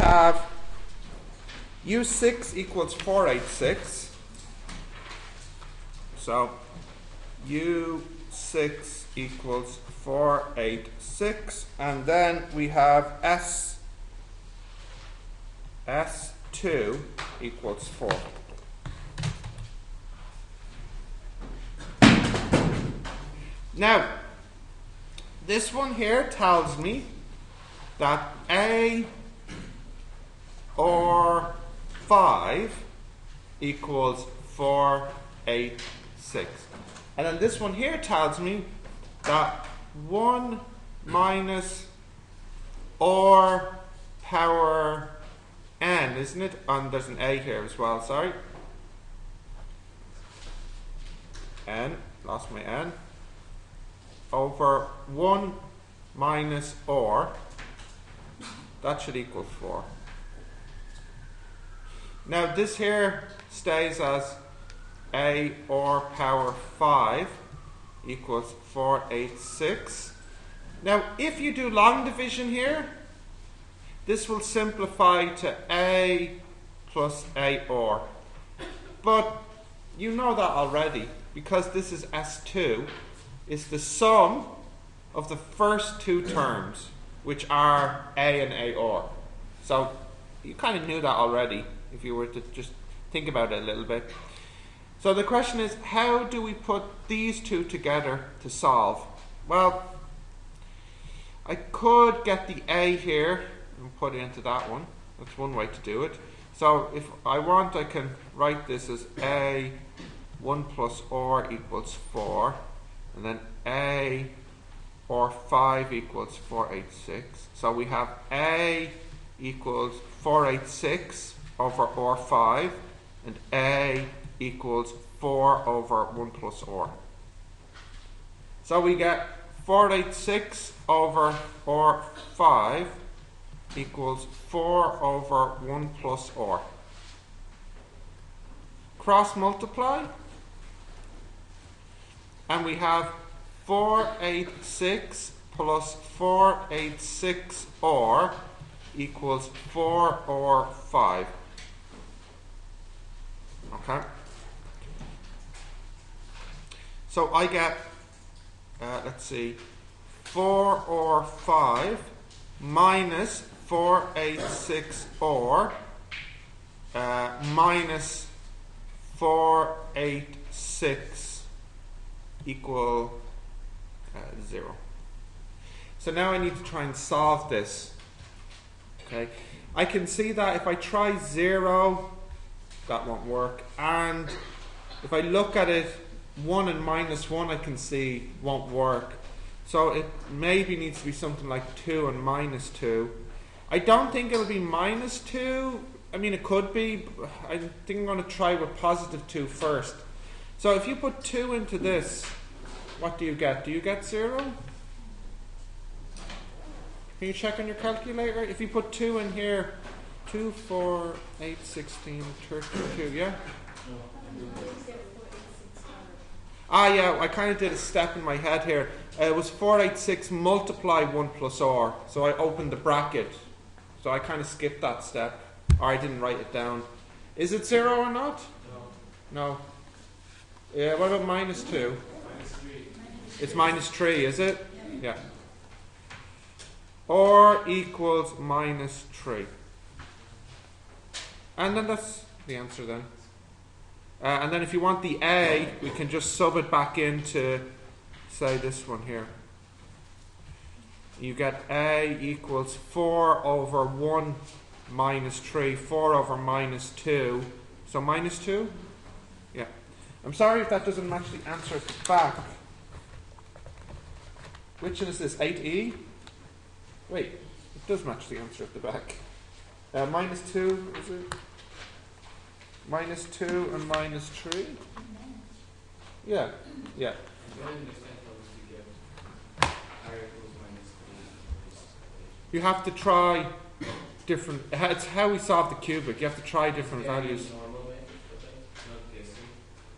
have U6 equals 486. So U6 equals 486, and then we have S2 equals 4. Now, this one here tells me that A or 5 equals 486. And then this one here tells me that 1 minus or power n, isn't it? And there's an A here as well, sorry. N, lost my N. Over 1 minus or, that should equal 4. Now this here stays as A or power 5 equals 486. Now if you do long division here, this will simplify to A plus A or. But you know that already, because this is S2. Is the sum of the first two terms, which are A and A or. So you kind of knew that already if you were to just think about it a little bit. So the question is, how do we put these two together to solve? Well, I could get the A here and put it into that one. That's one way to do it. So if I want, I can write this as A 1 plus or equals 4. And then A or 5 equals 486. So we have A equals 486 over or 5, and A equals 4 over 1 plus or. So we get 486 over or 5 equals 4 over 1 plus or. Cross multiply. And we have 486 plus 486 or equals 4 or 5. Okay. So I get, let's see, 4 or 5 minus 486 or minus 486 equal 0. So now I need to try and solve this. Okay, I can see that if I try 0, that won't work, and if I look at it, 1 and minus 1 I can see won't work. So it maybe needs to be something like 2 and minus 2. I don't think it'll be minus 2. I mean, it could be. I think I'm going to try with positive 2 first. So if you put 2 into this, what do you get? Do you get 0? Can you check on your calculator? If you put 2 in here, 2, 4, 8, 16, 32, yeah? Ah, yeah, I kind of did a step in my head here. It was 486 multiply 1 plus or. So I opened the bracket. So I kind of skipped that step. Or I didn't write it down. Is it 0 or not? No. Yeah, what about minus 2? Minus 3. It's minus 3, is it? Yeah. Or equals minus 3. And then that's the answer then. And then if you want the A, we can just sub it back into, say, this one here. You get A equals 4 over 1 minus 3, 4 over minus 2. So minus 2? Yeah. I'm sorry if that doesn't match the answer at the back. Which one is this? 8E? Wait, it does match the answer at the back. Minus 2, is it? Minus 2 and minus 3? Yeah, yeah. You have to try different, it's how we solve the cubic, you have to try different values.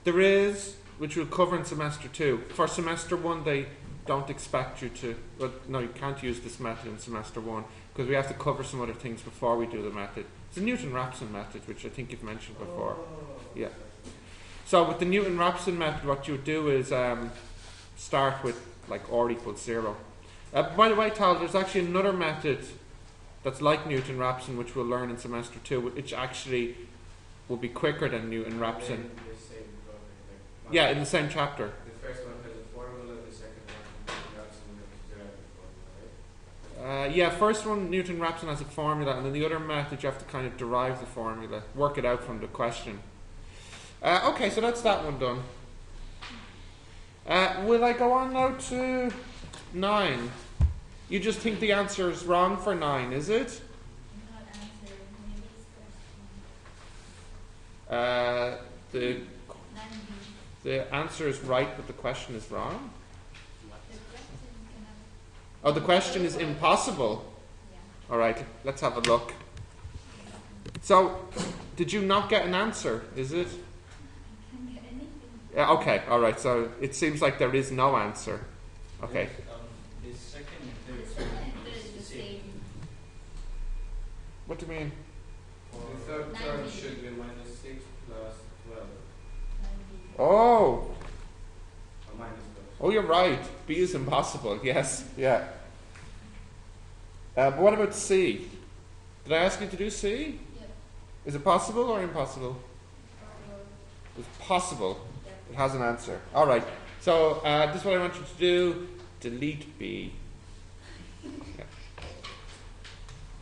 There is, which we'll cover in semester 2. For semester 1 they don't expect you to, well, no, you can't use this method in semester 1. because we have to cover some other things before we do the method. It's the Newton-Raphson method, which I think you've mentioned before. Yeah. So with the Newton-Raphson method, what you would do is start with like r equals 0. By the way, Tal, there's actually another method that's like Newton-Raphson, which we'll learn in semester 2, which actually will be quicker than Newton-Raphson. Yeah, in the same chapter. The first one has a formula, the second one Newton-Raphson has a derived formula, right? Yeah, first one Newton-Raphson has a formula, and then the other method you have to kind of derive the formula, work it out from the question. Okay, so that's that one done. Will I go on now to 9? You just think the answer is wrong for 9, is it? Not answer. Maybe it's The 9B. the answer is right, but the question is wrong. The question cannot. Oh, the question is impossible. Yeah. All right, let's have a look. So, did you not get an answer? Is it? I can't get anything. Yeah, okay, all right. So it seems like there is no answer. Okay. The second The and second third and third is the same. What do you mean? The third term 9B. should be minus 6 plus 12. 9B. Oh, Or minus 12. oh, you're right. B is impossible. Yes, yeah. But what about C? Did I ask you to do C? Yep. Is it possible or impossible? Or- It's possible. Yep. It has an answer. All right. So this is what I want you to do. Delete B. Yeah.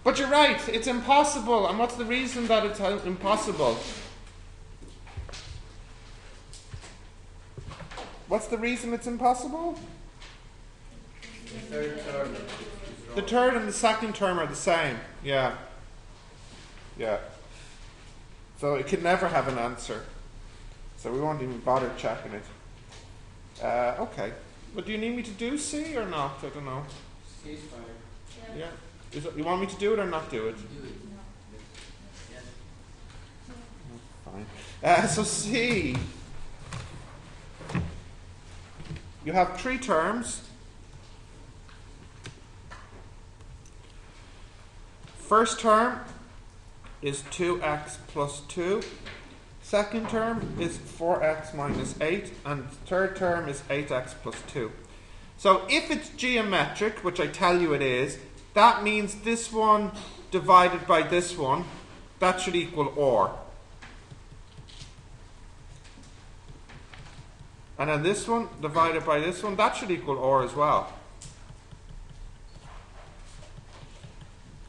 But you're right. It's impossible. And what's the reason that it's impossible? What's the reason it's impossible? The third term is wrong. The third and the second term are the same. Yeah. Yeah. So it can never have an answer. So we won't even bother checking it. Okay. But do you need me to do C or not? I don't know. C is fine. Yeah. Yeah. You want me to do it or not do it? No. Fine. So C. You have 3 terms. First term is 2x plus 2. Second term is 4x minus 8. And third term is 8x plus 2. So if it's geometric, which I tell you it is, that means this one divided by this one, that should equal OR. And then this one divided by this one, that should equal OR as well.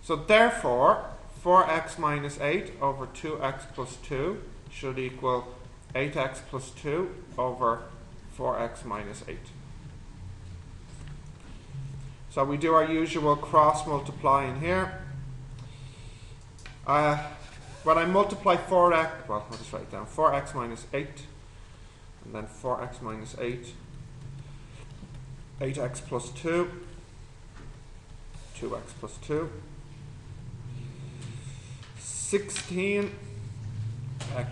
So therefore, 4x minus 8 over 2x plus 2 should equal 8x plus 2 over 4x minus 8. So we do our usual cross multiplying here. When I multiply 4x, well, I'll just write it down, 4x minus 8, and then 4x minus 8, 8x plus 2, 2x plus 2, 16x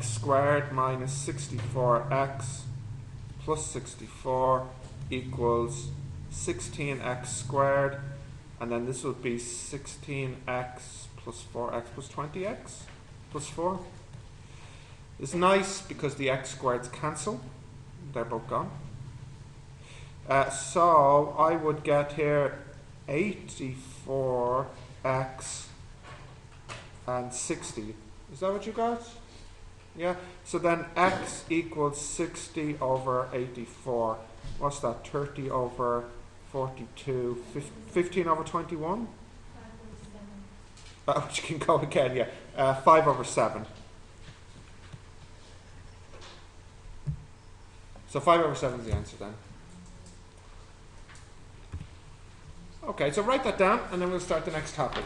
squared minus 64x plus 64 equals 16x squared, and then this would be 16x plus 4x plus 20x plus 4. It's nice because the x squareds cancel. They're both gone. So I would get here 84x and 60. Is that what you got? Yeah. So then x equals 60 over 84. What's that? 30 over 42. 15 over 21? 5 over 7. Which can go again, yeah. 5 over 7. So 5 over 7 is the answer then. Okay, so write that down and then we'll start the next topic.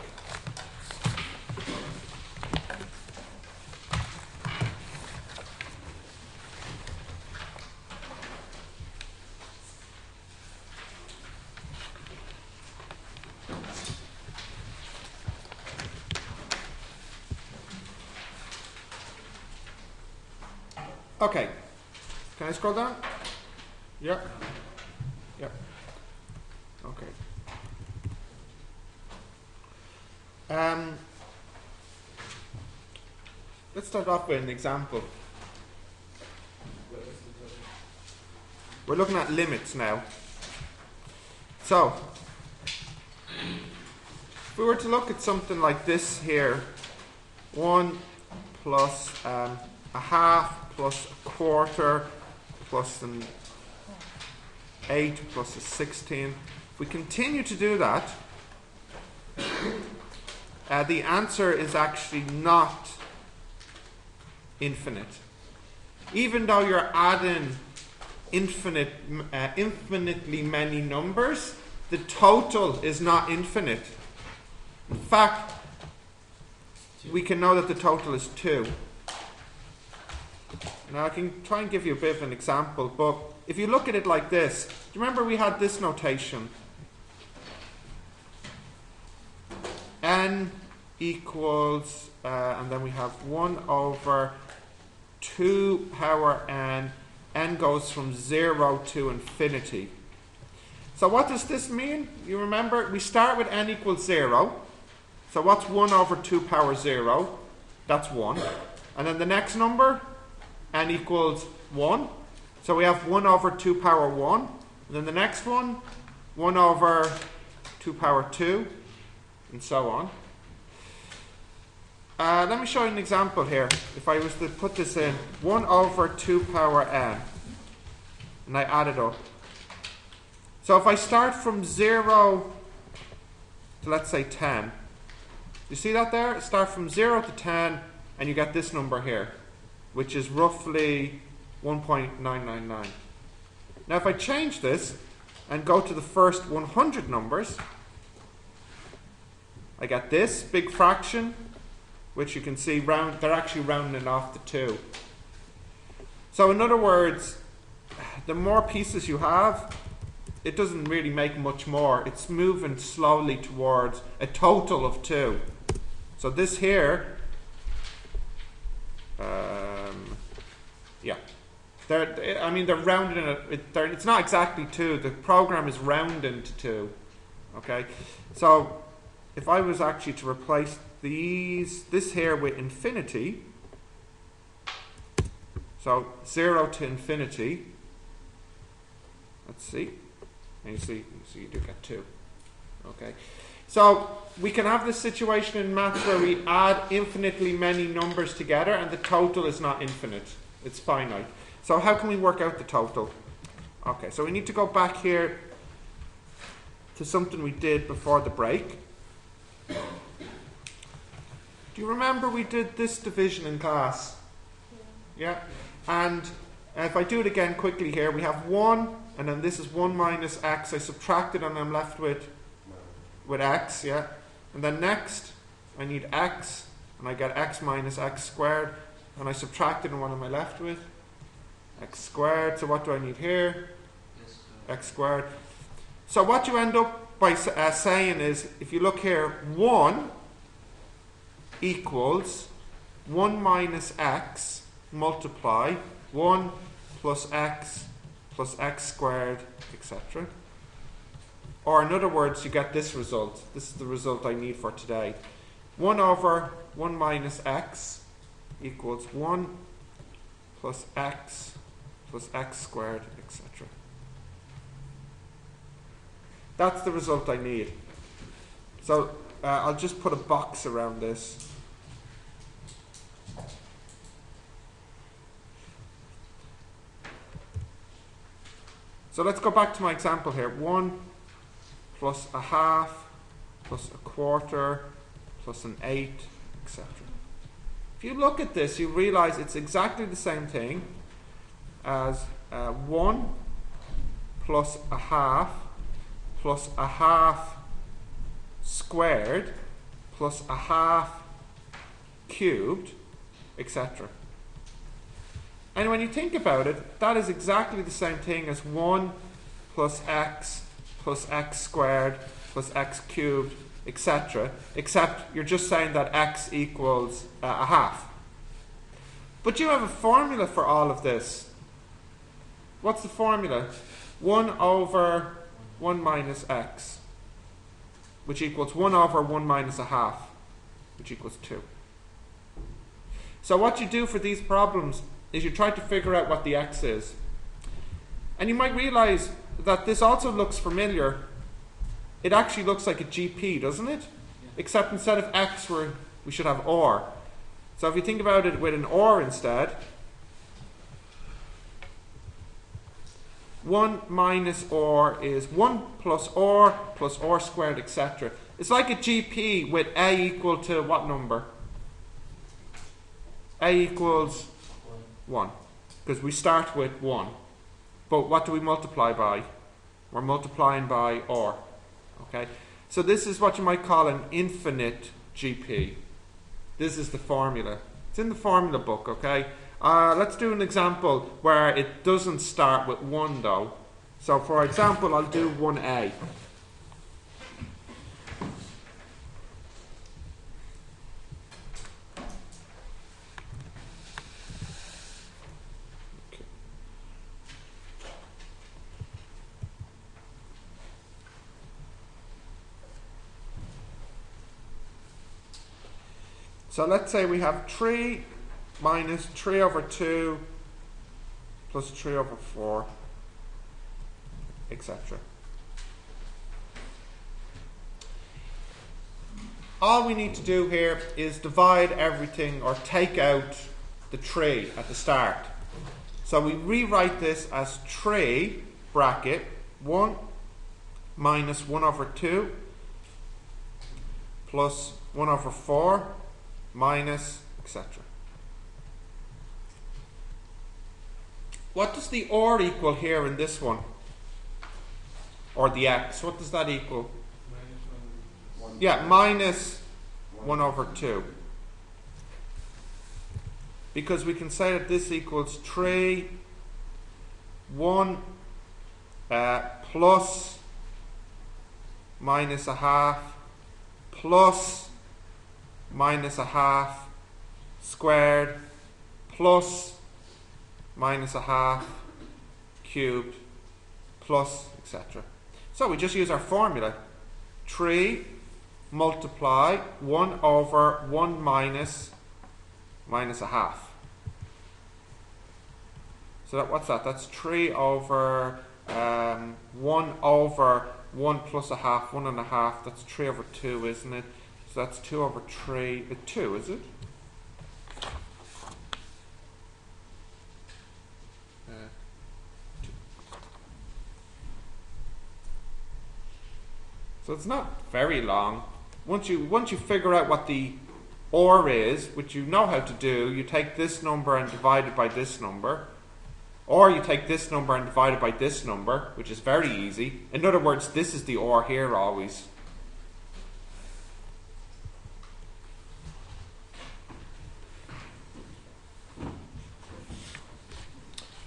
Okay. Can I scroll down? Yeah. Yeah. Okay. Let's start off with an example. We're looking at limits now. So, if we were to look at something like this here, 1 plus a half plus a quarter plus an 8 plus a 16. If we continue to do that, the answer is actually not infinite. Even though you're adding infinitely many numbers, the total is not infinite. In fact, we can know that the total is 2. Now I can try and give you a bit of an example, but if you look at it like this, do you remember we had this notation? N equals, and then we have 1 over 2 power n. N goes from 0 to infinity. So what does this mean? You remember, we start with n equals 0. So what's 1 over 2 power 0? That's 1. And then the next number, n equals 1. So we have 1 over 2 power 1. And then the next one, 1 over 2 power 2, and so on. Let me show you an example here. If I was to put this in, 1 over 2 power n, and I add it up. So if I start from 0 to, let's say, 10, you see that there? Start from 0 to 10, and you get this number here, which is roughly 1.999. Now if I change this and go to the first 100 numbers, I get this big fraction, which you can see they're actually rounding off to 2. So in other words, the more pieces you have, it doesn't really make much more. It's moving slowly towards a total of 2. So this here, yeah, they're rounding it. It's not exactly 2. The program is rounding to 2. Okay, so if I was actually to replace this here with infinity, so 0 to infinity, let's see, and you do get 2. Okay, so we can have this situation in maths where we add infinitely many numbers together and the total is not infinite, it's finite. So how can we work out the total? Okay, so we need to go back here to something we did before the break. Do you remember we did this division in class? Yeah. And if I do it again quickly here, we have 1, and then this is 1 minus x. I subtract it and I'm left with x, yeah. And then next, I need x, and I get x minus x squared, and I subtract it, and what am I left with? X squared. So what do I need here? X squared. So what you end up by saying is, if you look here, 1 equals 1 minus x multiply 1 plus x squared, etc. Or in other words, you get this result. This is the result I need for today. 1 over 1 minus x equals 1 plus x squared, etc. That's the result I need. So I'll just put a box around this. So let's go back to my example here. 1 plus a half plus a quarter plus an 8, etc. If you look at this, you realize it's exactly the same thing as 1 plus a half squared plus a half cubed, etc. And when you think about it, that is exactly the same thing as 1 plus x squared plus x cubed, etc. Except you're just saying that x equals a half. But you have a formula for all of this. What's the formula? 1 over 1 minus x, which equals 1 over 1 minus a half. which equals 2. So what you do for these problems is you try to figure out what the x is. And you might realize that this also looks familiar. It actually looks like a GP, doesn't it? Except instead of x, we should have or. So if you think about it with an or instead, 1 minus or is 1 plus or squared, etc. It's like a GP with a equal to what number? A equals 1. Because we start with 1. But what do we multiply by? We're multiplying by or. Okay? So this is what you might call an infinite GP. This is the formula. It's in the formula book, okay? Let's do an example where it doesn't start with 1 though. So for example, I'll do 1a. Okay. So let's say we have 3 minus 3 over 2 plus 3 over 4, etc. All we need to do here is divide everything or take out the 3 at the start. So we rewrite this as 3 bracket 1 minus 1 over 2 plus 1 over 4 minus etc. What does the or equal here in this one? Or the x? What does that equal? Yeah, minus 1 over 2. Because we can say that this equals 3, 1 plus minus a half plus minus a half squared plus minus a half cubed plus etc. So we just use our formula. 3 multiply 1 over 1 minus a half. So what's that? That's 3 over 1 over 1 plus a half, 1 and a half. That's 3 over 2, isn't it? So that's 2 over 3, 2, is it? So it's not very long. Once you figure out what the or is, which you know how to do, you take this number and divide it by this number. Or you take this number and divide it by this number, which is very easy. In other words, this is the or here always.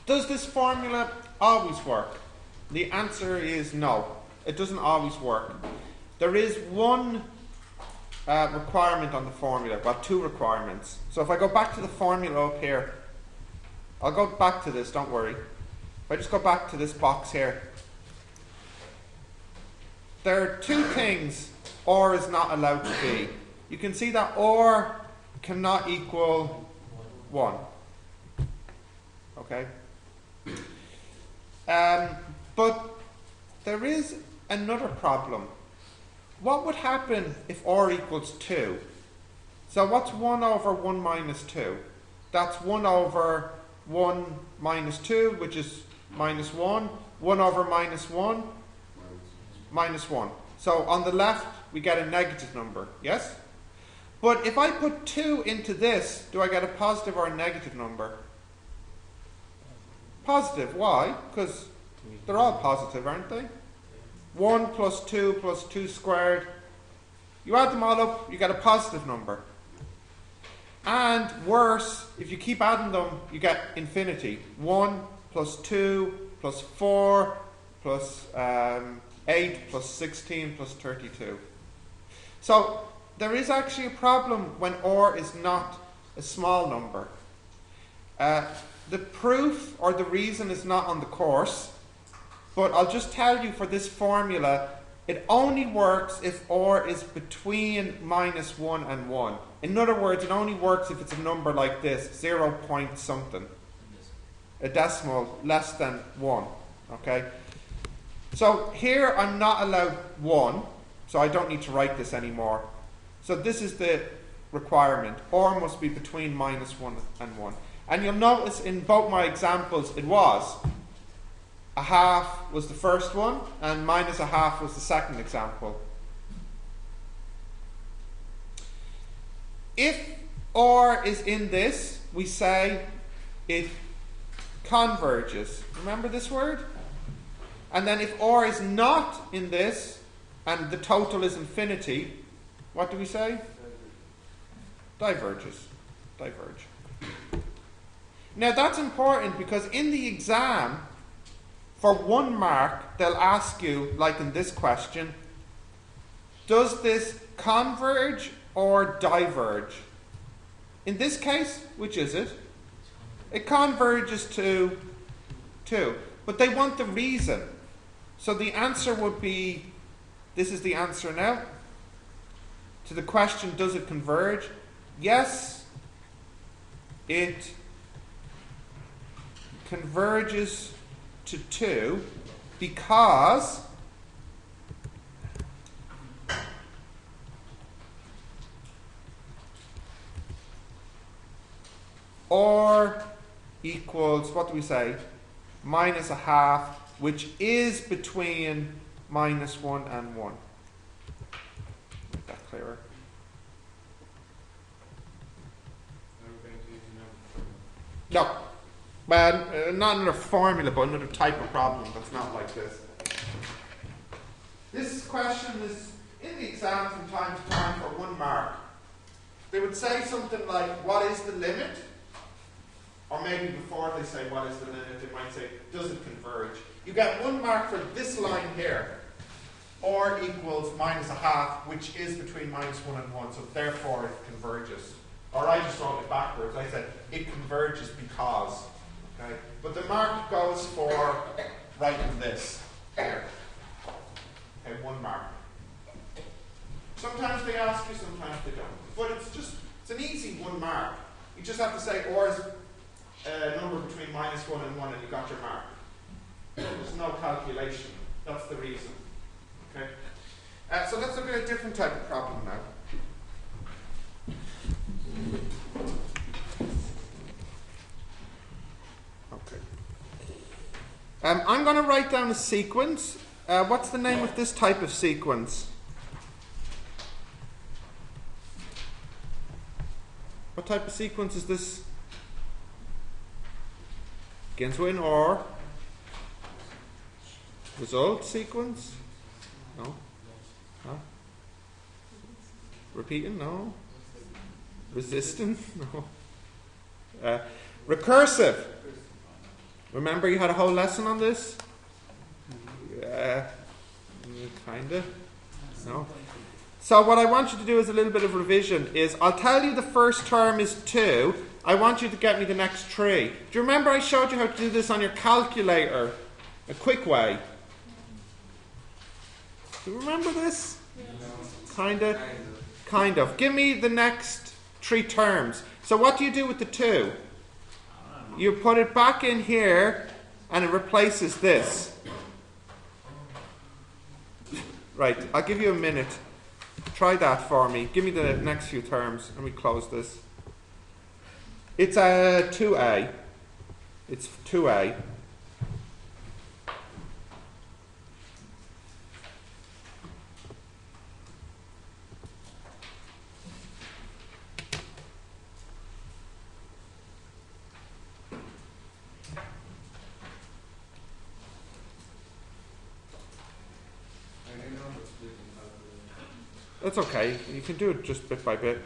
Does this formula always work? The answer is no. It doesn't always work. There is one requirement on the formula, well, 2 requirements. So if I go back to the formula up here, I'll go back to this, don't worry. If I just go back to this box here, there are 2 things or is not allowed to be. You can see that or cannot equal 1. Okay? But there is another problem. What would happen if or equals 2? So what's 1 over 1 minus 2? That's 1 over 1 minus 2, which is minus 1. 1 over minus 1? Minus 1. So on the left, we get a negative number, yes? But if I put 2 into this, do I get a positive or a negative number? Positive. Why? Because they're all positive, aren't they? 1 plus 2 squared. You add them all up, you get a positive number. And worse, if you keep adding them, you get infinity. 1 plus 2 plus 4 plus 8 plus 16 plus 32. So there is actually a problem when or is not a small number. The proof or the reason is not on the course, but I'll just tell you for this formula, It only works if or is between minus 1 and 1. In other words, it only works if it's a number like this, 0 point something. A decimal less than 1. Okay? So here I'm not allowed 1, so I don't need to write this anymore. So this is the requirement. Or must be between minus 1 and 1. And you'll notice in both my examples it was. A half was the first one, and minus a half was the second example. If or is in this, we say it converges. Remember this word? And then if or is not in this, and the total is infinity, what do we say? Diverges. Diverge. Now that's important because in the exam, for 1 mark, they'll ask you, like in this question, does this converge or diverge? In this case, which is it? It converges to 2. But they want the reason. So the answer would be, this is the answer now, to the question, does it converge? Yes, it converges to 2 because or equals, what do we say? Minus a half, which is between minus 1 and 1. Make that clearer. Now we're going to use a number. No. Well, not another formula, but another type of problem that's not like this. This question is in the exam from time to time for 1 mark. They would say something like, what is the limit? Or maybe before they say, what is the limit, they might say, does it converge? You get 1 mark for this line here. Or equals minus a half, which is between minus 1 and 1, so therefore it converges. Or I just wrote it backwards. I said, it converges because. Okay? But the mark goes for writing this here. Okay, 1 mark. Sometimes they ask you, sometimes they don't. But it's an easy 1 mark. You just have to say, or is a number between minus 1 and 1, and you got your mark. There's no calculation. That's the reason. Okay? So let's look at a different type of problem now. Okay. I'm going to write down a sequence. What's the name of this type of sequence? What type of sequence is this? Begins with an or. Result sequence? No. Huh? Repeating? No. Resistant? No. Recursive. Remember you had a whole lesson on this? Kinda. No. So what I want you to do as a little bit of revision is, I'll tell you the first term is 2. I want you to get me the next 3. Do you remember I showed you how to do this on your calculator? A quick way. Do you remember this? Kinda. Kind of. Give me the next 3 terms. So what do you do with the 2? You put it back in here and it replaces this. Right, I'll give you a minute. Try that for me. Give me the next few terms and we close this. It's a 2a. It's 2a. That's okay. You can do it just bit by bit.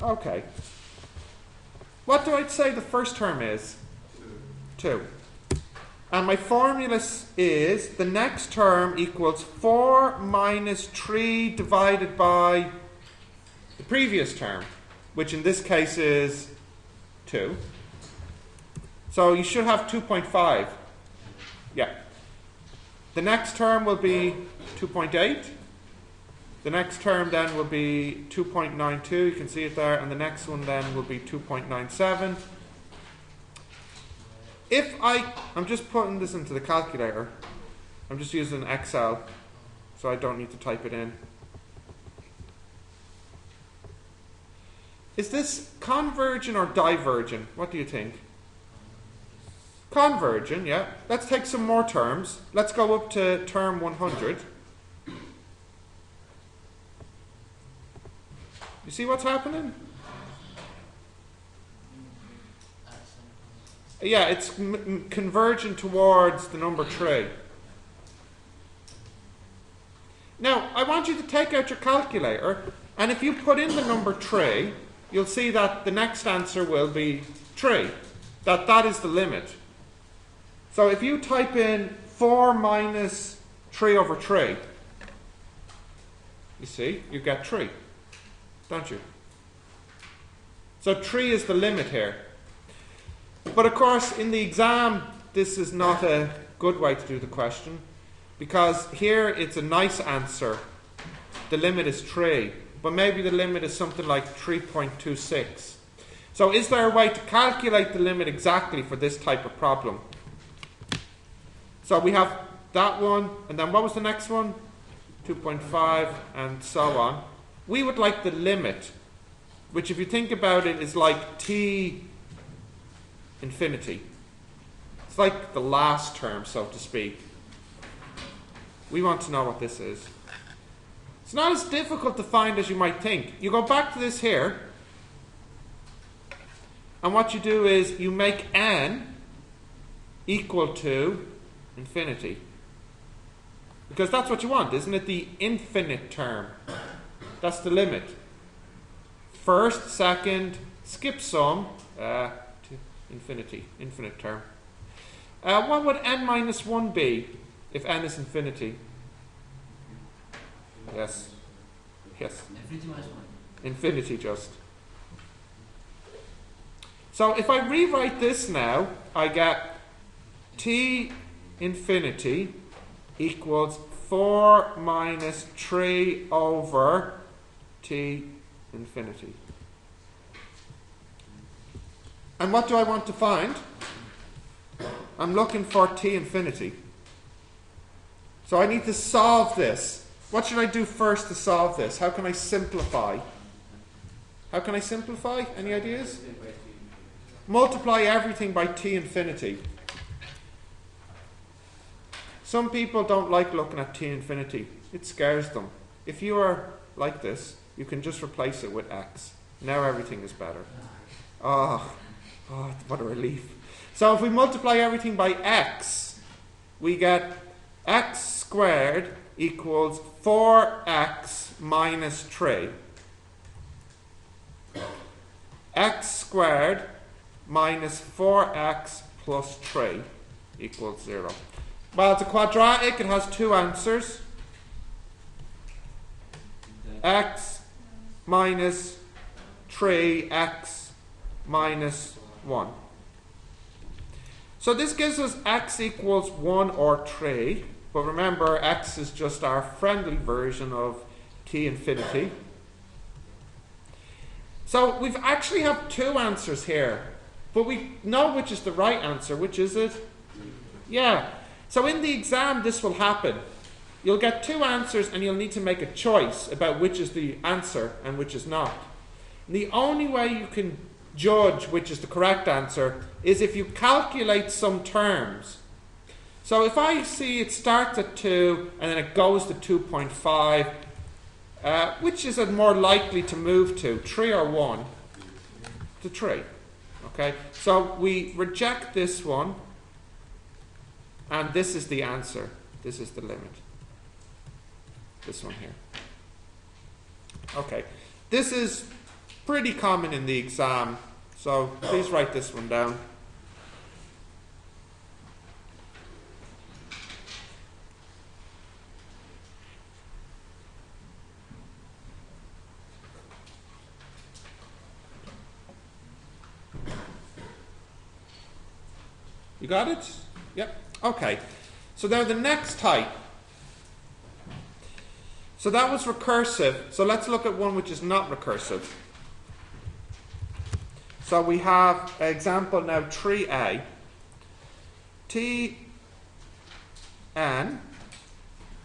Okay. What do I say the first term is? 2. And my formula is the next term equals 4 minus 3 divided by the previous term, which in this case is 2. So you should have 2.5. Yeah. The next term will be 2.8. The next term then will be 2.92. You can see it there. And the next one then will be 2.97. I'm just putting this into the calculator. I'm just using Excel, so I don't need to type it in. Is this convergent or divergent? What do you think? Convergent, yeah. Let's take some more terms. Let's go up to term 100. You see what's happening? Yeah, it's convergent towards the number 3. Now, I want you to take out your calculator, and if you put in the number 3, you'll see that the next answer will be 3. That is the limit. So if you type in 4 minus 3 over 3, you see, you get 3, don't you? So 3 is the limit here. But of course, in the exam, this is not a good way to do the question, because here it's a nice answer. The limit is 3, but maybe the limit is something like 3.26. So is there a way to calculate the limit exactly for this type of problem? So we have that one, and then what was the next one? 2.5, and so on. We would like the limit, which if you think about it is like t infinity. It's like the last term, so to speak. We want to know what this is. It's not as difficult to find as you might think. You go back to this here, and what you do is you make n equal to infinity. Because that's what you want, isn't it? The infinite term. That's the limit. First, second, skip some, to infinity, infinite term. What would n minus 1 be if n is infinity? Yes. Yes. Infinity minus 1. Infinity just. So if I rewrite this now, I get t infinity equals 4 minus 3 over t infinity. And what do I want to find? I'm looking for t infinity. So I need to solve this. What should I do first to solve this? How can I simplify? How can I simplify? Any ideas? Multiply everything by t infinity. Some people don't like looking at t infinity. It scares them. If you are like this, you can just replace it with x. Now everything is better. Oh, what a relief. So if we multiply everything by x, we get x squared equals 4x minus 3. X squared minus 4x plus 3 equals 0. Well, it's a quadratic. It has two answers. X minus 3x minus 1. So this gives us x equals 1 or 3. But remember, x is just our friendly version of t infinity. So we actually have two answers here. But we know which is the right answer. Which is it? Yeah. So in the exam, this will happen. You'll get two answers and you'll need to make a choice about which is the answer and which is not. And the only way you can judge which is the correct answer is if you calculate some terms. So if I see it starts at 2 and then it goes to 2.5, which is it more likely to move to, 3 or 1? To 3. Okay, so we reject this one, and this is the answer. This is the limit. This one here. Okay, this is pretty common in the exam, so please write this one down. You got it? Yep. Okay. So now the next type. So that was recursive. So let's look at one which is not recursive. So we have example now 3a. Tn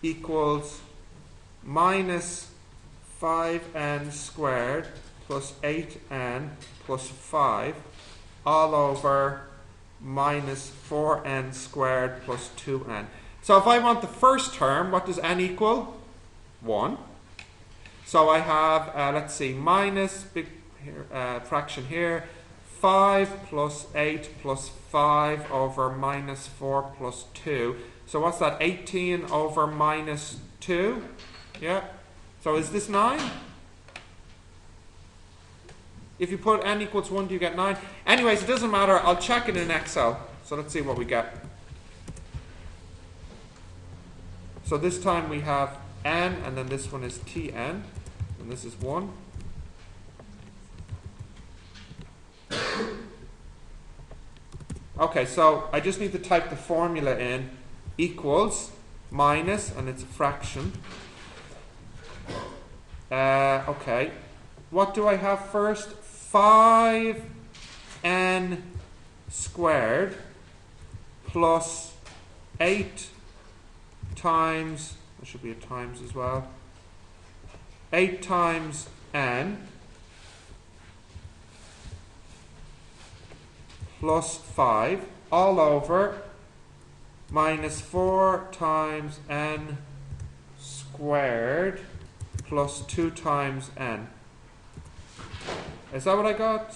equals minus 5n squared plus 8n plus 5 all over minus 4n squared plus 2n. So if I want the first term, what does n equal? 1. So I have, let's see, minus, big here, fraction here, 5 plus 8 plus 5 over minus 4 plus 2. So what's that? 18 over minus 2? Yeah. So is this 9? If you put n equals 1, do you get 9? Anyways, it doesn't matter. I'll check it in Excel. So let's see what we get. So this time we have n, and then this one is Tn, and this is 1. Okay, so I just need to type the formula in. Equals, minus, and it's a fraction. Okay. What do I have first? 5n squared plus 8 times, there should be a times as well, 8 times n plus 5 all over minus 4 times n squared plus 2 times n. Is that what I got?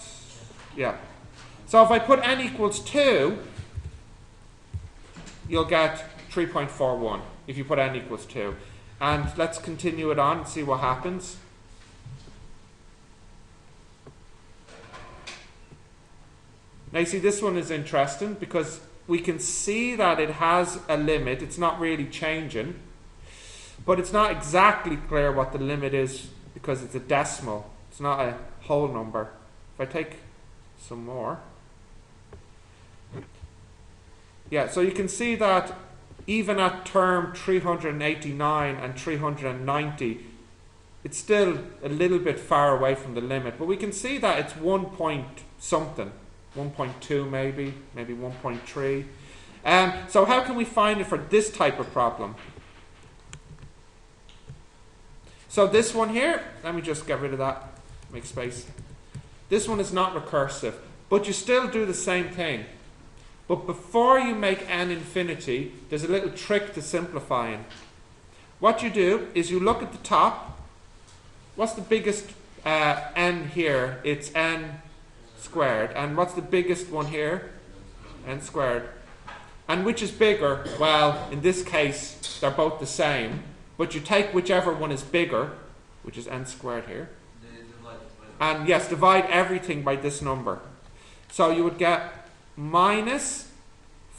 Yeah. So if I put n equals 2, you'll get 3.41 if you put n equals 2. And let's continue it on and see what happens. Now you see this one is interesting because we can see that it has a limit. It's not really changing. But it's not exactly clear what the limit is because it's a decimal. It's not a whole number. If I take some more. Yeah, so you can see that even at term 389 and 390, it's still a little bit far away from the limit. But we can see that it's 1 point something. 1.2 maybe 1.3. So how can we find it for this type of problem? So this one here, let me just get rid of that, make space. This one is not recursive, but you still do the same thing. But before you make n infinity, there's a little trick to simplifying. What you do is you look at the top. What's the biggest n here? It's n squared. And what's the biggest one here? N squared. And which is bigger? Well, in this case, they're both the same. But you take whichever one is bigger, which is n squared here. And yes, divide everything by this number. So you would get minus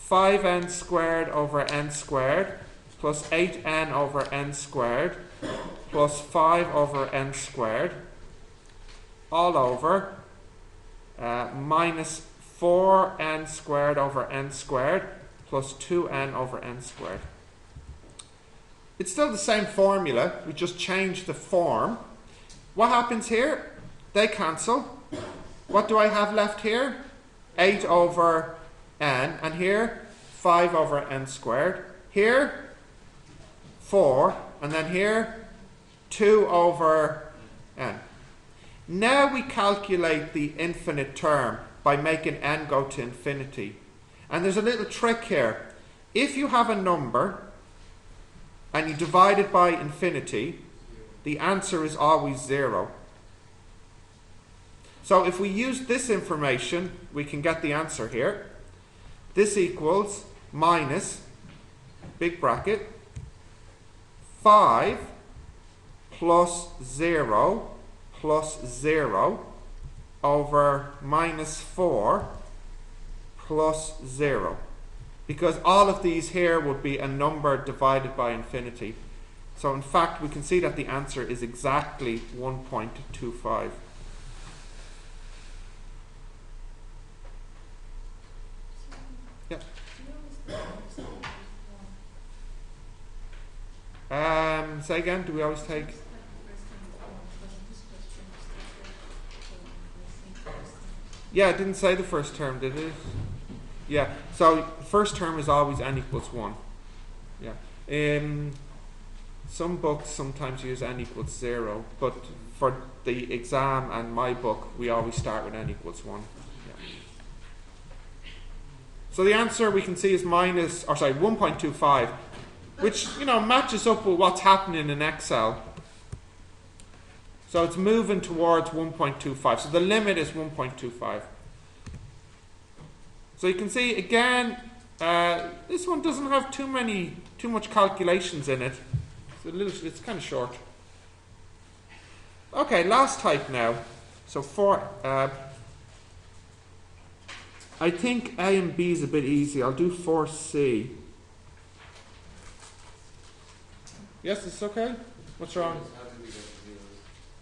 5n squared over n squared plus 8n over n squared plus 5 over n squared all over minus 4n squared over n squared plus 2n over n squared. It's still the same formula, we just changed the form. What happens here? They cancel. What do I have left here? 8 over n, and here 5 over n squared. Here 4, and then here 2 over n. Now we calculate the infinite term by making n go to infinity. And there's a little trick here. If you have a number and you divide it by infinity, the answer is always 0. So if we use this information, we can get the answer here. This equals minus, big bracket, 5 plus 0 plus 0 over minus 4 plus 0. Because all of these here would be a number divided by infinity. So in fact, we can see that the answer is exactly 1.25. Yep. Say again, do we always take? Yeah, it didn't say the first term, did it? Yeah, so first term is always n equals 1. Yeah. Some books sometimes use n equals 0, but for the exam and my book, we always start with n equals 1. Yeah. So the answer we can see is 1.25, which, matches up with what's happening in Excel. So it's moving towards 1.25. So the limit is 1.25. So you can see again, this one doesn't have too much calculations in it. It's kind of short. Okay, last type now. So I think A and B is a bit easy. I'll do 4C. Yes, it's okay. What's wrong? How did we get to zeros?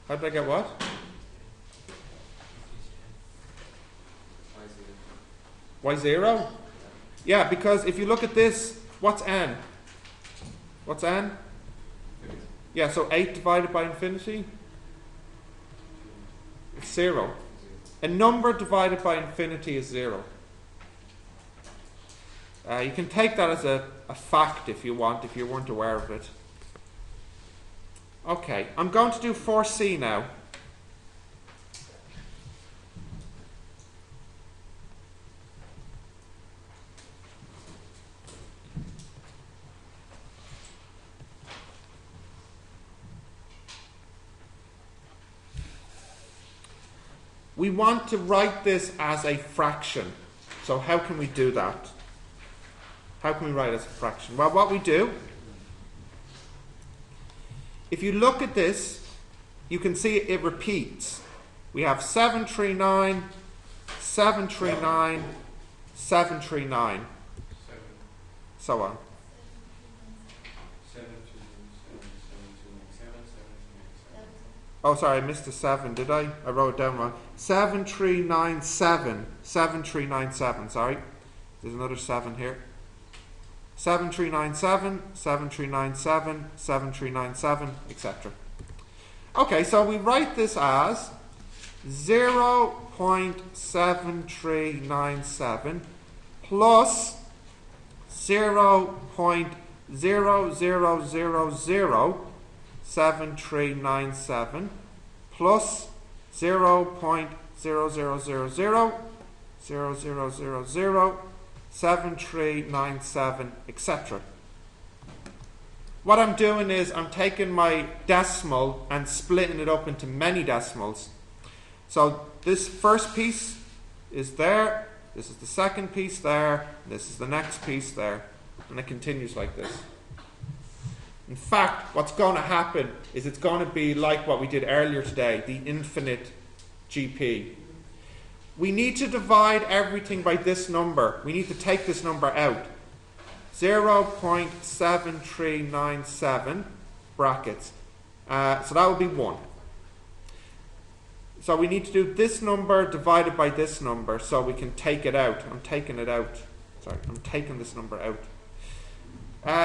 How did I get what? Why Y 0? Yeah, because if you look at this, what's n? What's n? Yeah, so 8 divided by infinity? It's 0. A number divided by infinity is 0. You can take that as a fact if you want, if you weren't aware of it. Okay, I'm going to do 4C now. We want to write this as a fraction. So how can we do that? How can we write it as a fraction? Well, what we do, if you look at this, you can see it repeats. We have 739, 739, 739, so on. 7, 2, 7, 7, 2, 7, 7, 2, 7. Oh, sorry, I missed a 7, did I? I wrote it down wrong. 7397, 7397, sorry. There's another 7 here. 7397, 7397, 7397, etc. Okay, so we write this as 0.7397 plus 0.00007397 plus 0.0000007397, etc. What I'm doing is I'm taking my decimal and splitting it up into many decimals. So this first piece is there, this is the second piece there, this is the next piece there, and it continues like this. In fact, what's going to happen is it's going to be like what we did earlier today, the infinite GP. We need to divide everything by this number. We need to take this number out. 0.7397 brackets. So that would be 1. So we need to do this number divided by this number so we can take it out. I'm taking it out. Sorry, I'm taking this number out.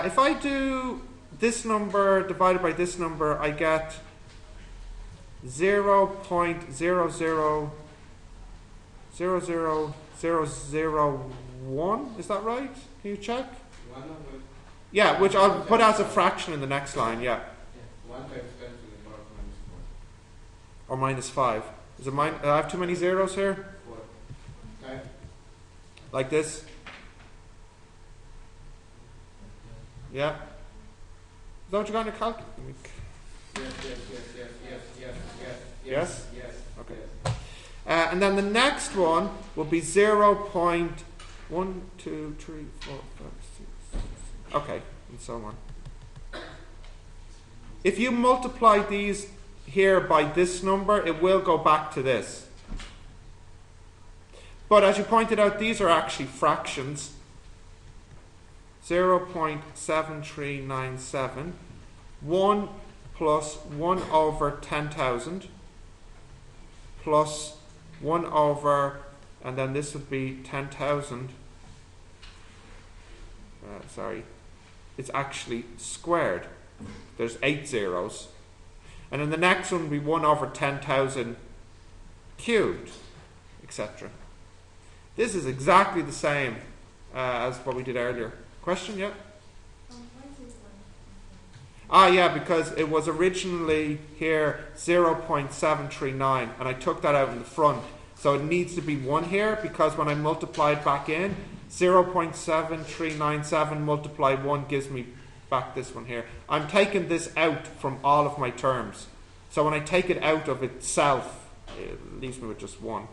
If I do this number divided by this number, I get 0.0000001. Is that right? Can you check? Yeah, which I'll put as a fraction in the next line, yeah. 1 times 10 to the power of -4. Or -5. Is it mine? I have too many zeros here? 4. Okay. Like this? Yeah. Is that what you got in your calculator? Yes. Okay. And then the next one will be 0.1, 2, 3, 4, 5, 6. Okay, and so on. If you multiply these here by this number, it will go back to this. But as you pointed out, these are actually fractions. 0.7397, 1 plus 1 over 10,000 plus 1 over, and then this would be 10,000. Sorry, it's actually squared. There's 8 zeros. And then the next one will be 1 over 10,000 cubed, etc. This is exactly the same as what we did earlier. Question, yeah? Why is this one? Ah, yeah, because it was originally here 0.739, and I took that out in the front. So it needs to be 1 here, because when I multiply it back in, 0.7397 multiplied 1 gives me back this one here. I'm taking this out from all of my terms. So when I take it out of itself, it leaves me with just 1.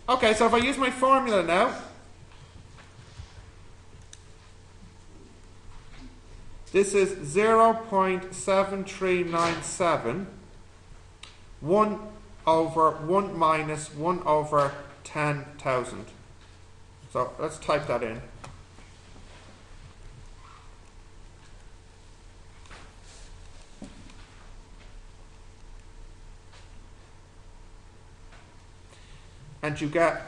Okay, so if I use my formula now, this is 0.7397, 1 over 1 minus 1 over 10,000. So let's type that in. And you get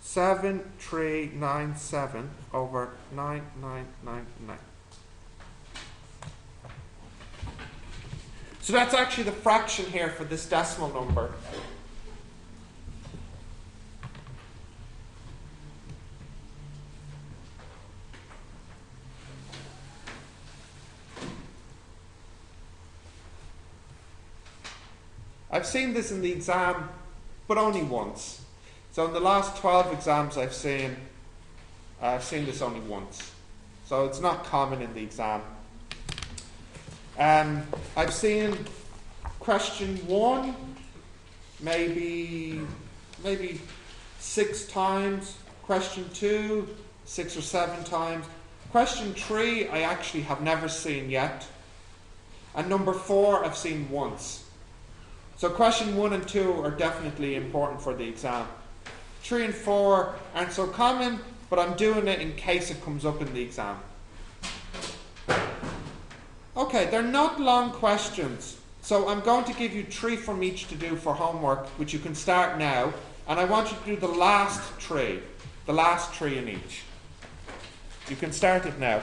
7397 over 9999. So that's actually the fraction here for this decimal number. I've seen this in the exam, but only once. So in the last 12 exams I've seen this only once. So it's not common in the exam. I've seen question 1 maybe 6 times, question 2 6 or 7 times. Question 3 I actually have never seen yet. And number 4 I've seen once. So question 1 and 2 are definitely important for the exam. 3 and 4 aren't so common, but I'm doing it in case it comes up in the exam. Okay, they're not long questions. So I'm going to give you 3 from each to do for homework, which you can start now. And I want you to do the last 3 in each. You can start it now.